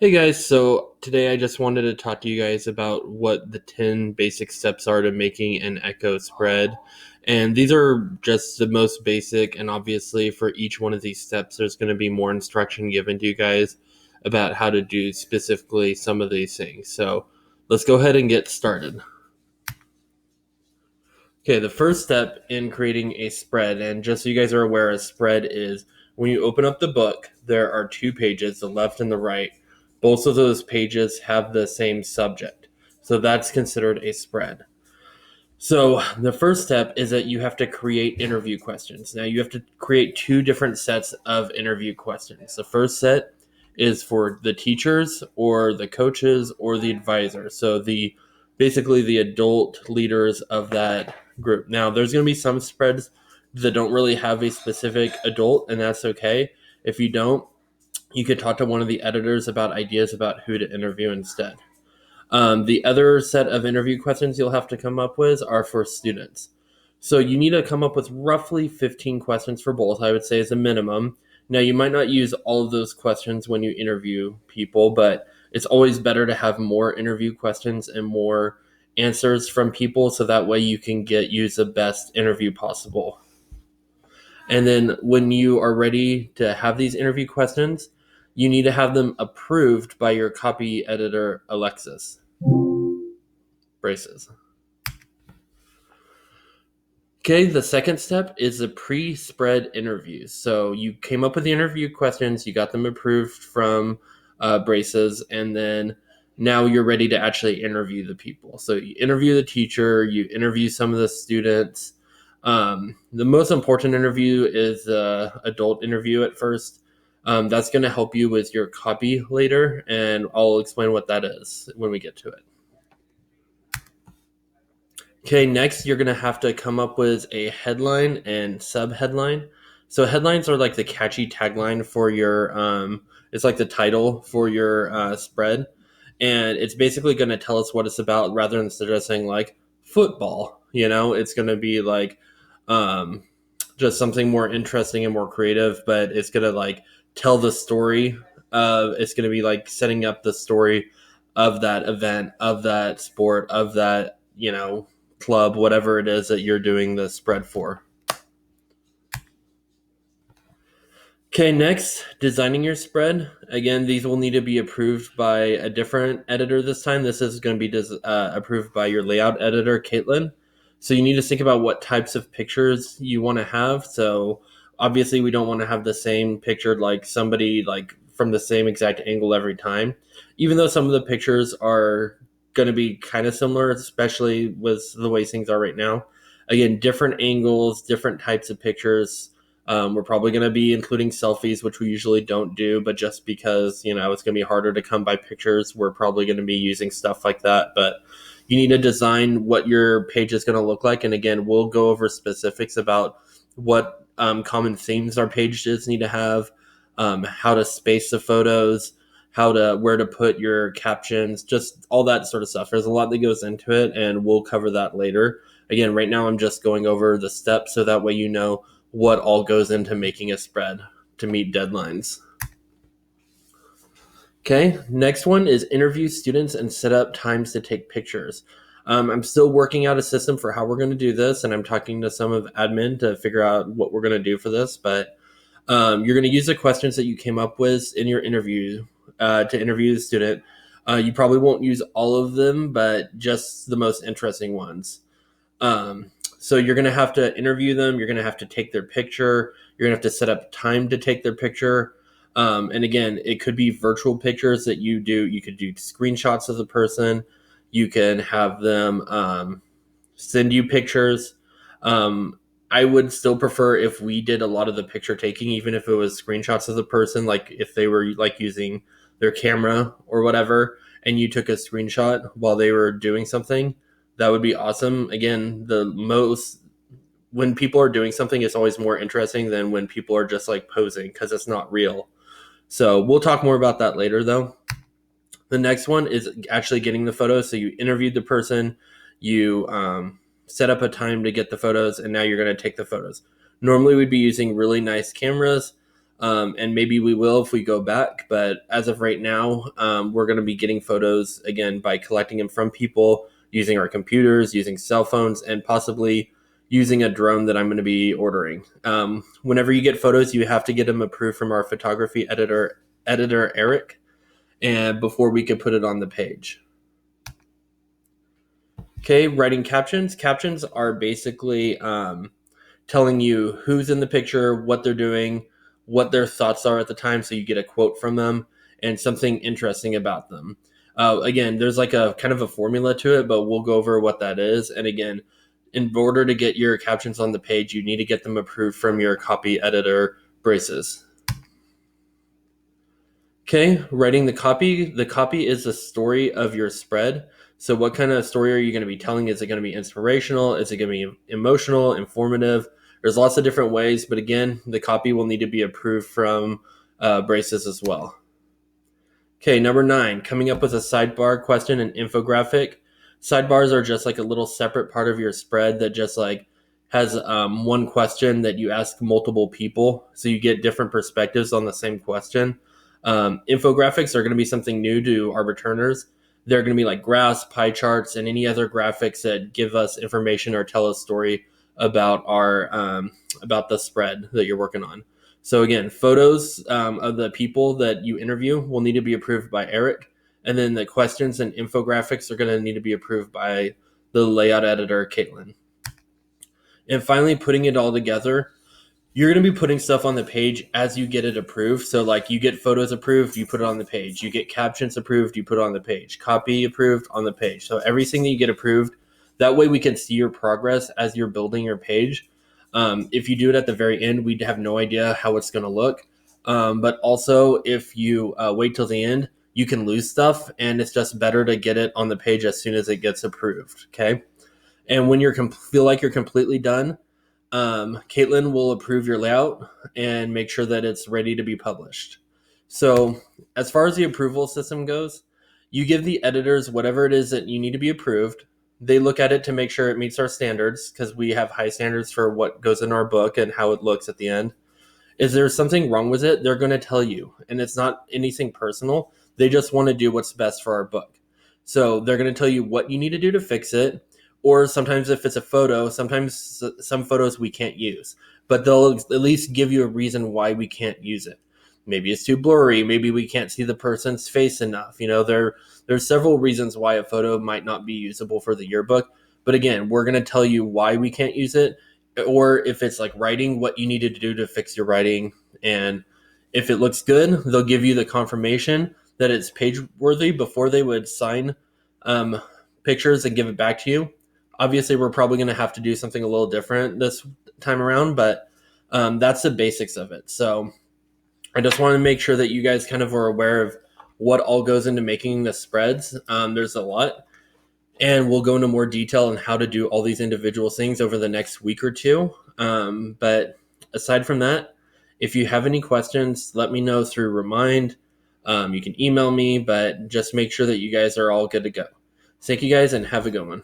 Hey guys, so today I just wanted to talk to you guys about what the 10 basic steps are to making an echo spread. And these are just the most basic, and obviously, for each one of these steps, there's going to be more instruction given to you guys about how to do specifically some of these things. So let's go ahead and get started. Okay, the first step in creating a spread, and just so you guys are aware, a spread is when you open up the book, there are two pages, the left and the right. Both of those pages have the same subject. So that's considered a spread. So the first step is that you have to create interview questions. Now you have to create two different sets of interview questions. The first set is for the teachers or the coaches or the advisor. So the basically the adult leaders of that group. Now there's going to be some spreads that don't really have a specific adult, and that's okay. If you don't, you could talk to one of the editors about ideas about who to interview instead. The other set of interview questions you'll have to come up with are for students. So you need to come up with roughly 15 questions for both, I would say, as a minimum. Now, you might not use all of those questions when you interview people, but it's always better to have more interview questions and more answers from people so that way you can use the best interview possible. And then when you are ready to have these interview questions, you need to have them approved by your copy editor, Alexis. Braces. Okay, the second step is the pre-spread interviews. So you came up with the interview questions, you got them approved from Braces, and then now you're ready to actually interview the people. So you interview the teacher, you interview some of the students. The most important interview is the adult interview at first. That's going to help you with your copy later, and I'll explain what that is when we get to it. Okay, next you're going to have to come up with a headline and sub-headline. So headlines are like the catchy tagline for your it's like the title for your spread, and it's basically going to tell us what it's about rather than just saying like football, it's going to be like um just something more interesting and more creative, but it's going to like tell the story it's going to be like setting up the story of that event, of that sport, of that, club, whatever it is that you're doing the spread for. Okay, next, designing your spread. Again, these will need to be approved by a different editor this time. This is going to be approved by your layout editor, Caitlin. So you need to think about what types of pictures you want to have. So obviously, we don't want to have the same picture like somebody like from the same exact angle every time. Even though some of the pictures are going to be kind of similar, especially with the way things are right now. Again, different angles, different types of pictures. We're probably going to be including selfies, which we usually don't do, but just because, it's going to be harder to come by pictures, we're probably going to be using stuff like that. But you need to design what your page is going to look like. And again, we'll go over specifics about what common themes our pages need to have, how to space the photos, where to put your captions, just all that sort of stuff. There's a lot that goes into it, and we'll cover that later. Again, right now I'm just going over the steps so that way you know what all goes into making a spread to meet deadlines. Okay, next one is interview students and set up times to take pictures. I'm still working out a system for how we're going to do this, and I'm talking to some of admin to figure out what we're going to do for this, but you're going to use the questions that you came up with in your interview to interview the student. You probably won't use all of them, but just the most interesting ones. So you're going to have to interview them. You're going to have to take their picture. You're going to have to set up time to take their picture. And again, it could be virtual pictures that you do. You could do screenshots of the person. You can have them send you pictures. I would still prefer if we did a lot of the picture taking, even if it was screenshots of the person, like if they were like using their camera or whatever, and you took a screenshot while they were doing something. That would be awesome. Again, when people are doing something, it's always more interesting than when people are just like posing because it's not real. So we'll talk more about that later though. The next one is actually getting the photos. So you interviewed the person, you set up a time to get the photos, and now you're going to take the photos. Normally we'd be using really nice cameras. And maybe we will if we go back. But as of right now, we're going to be getting photos again by collecting them from people, using our computers, using cell phones, and possibly using a drone that I'm going to be ordering. Whenever you get photos, you have to get them approved from our photography editor Eric, and before we could put it on the page. Okay, writing captions. Captions are basically telling you who's in the picture, what they're doing, what their thoughts are at the time, so you get a quote from them and something interesting about them. Again, there's like a kind of a formula to it, but we'll go over what that is. And again, in order to get your captions on the page, you need to get them approved from your copy editor, Braces. Okay, writing the copy. The copy is the story of your spread. So what kind of story are you going to be telling? Is it going to be inspirational? Is it going to be emotional, informative? There's lots of different ways, but again, the copy will need to be approved from Braces as well. Okay, number 9, coming up with a sidebar, question, and infographic. Sidebars are just like a little separate part of your spread that just like has one question that you ask multiple people, so you get different perspectives on the same question. Infographics are going to be something new to our returners. They're going to be like graphs, pie charts, and any other graphics that give us information or tell a story about about the spread that you're working on. So again, photos of the people that you interview will need to be approved by Eric, and then the questions and infographics are going to need to be approved by the layout editor, Caitlin. And finally, putting it all together, you're going to be putting stuff on the page as you get it approved. So like you get photos approved, you put it on the page. You get captions approved, you put it on the page. Copy approved, on the page. So everything that you get approved, that way we can see your progress as you're building your page. If you do it at the very end, we'd have no idea how it's going to look. But also, if you wait till the end, you can lose stuff, and it's just better to get it on the page as soon as it gets approved. Okay. And when you feel like you're completely done, Caitlin will approve your layout and make sure that it's ready to be published. So as far as the approval system goes, you give the editors whatever it is that you need to be approved. They look at it to make sure it meets our standards, because we have high standards for what goes in our book and how it looks at the end. Is there something wrong with it? They're going to tell you, and it's not anything personal. They just want to do what's best for our book. So they're going to tell you what you need to do to fix it. Or sometimes if it's a photo, sometimes some photos we can't use, but they'll at least give you a reason why we can't use it. Maybe it's too blurry. Maybe we can't see the person's face enough. There's several reasons why a photo might not be usable for the yearbook. But again, we're going to tell you why we can't use it, or if it's like writing, what you needed to do to fix your writing. And if it looks good, they'll give you the confirmation that it's page worthy before they would sign pictures and give it back to you. Obviously, we're probably going to have to do something a little different this time around, but that's the basics of it. So I just want to make sure that you guys kind of are aware of what all goes into making the spreads. There's a lot, and we'll go into more detail on how to do all these individual things over the next week or two. But aside from that, if you have any questions, let me know through Remind. You can email me, but just make sure that you guys are all good to go. Thank you guys, and have a good one.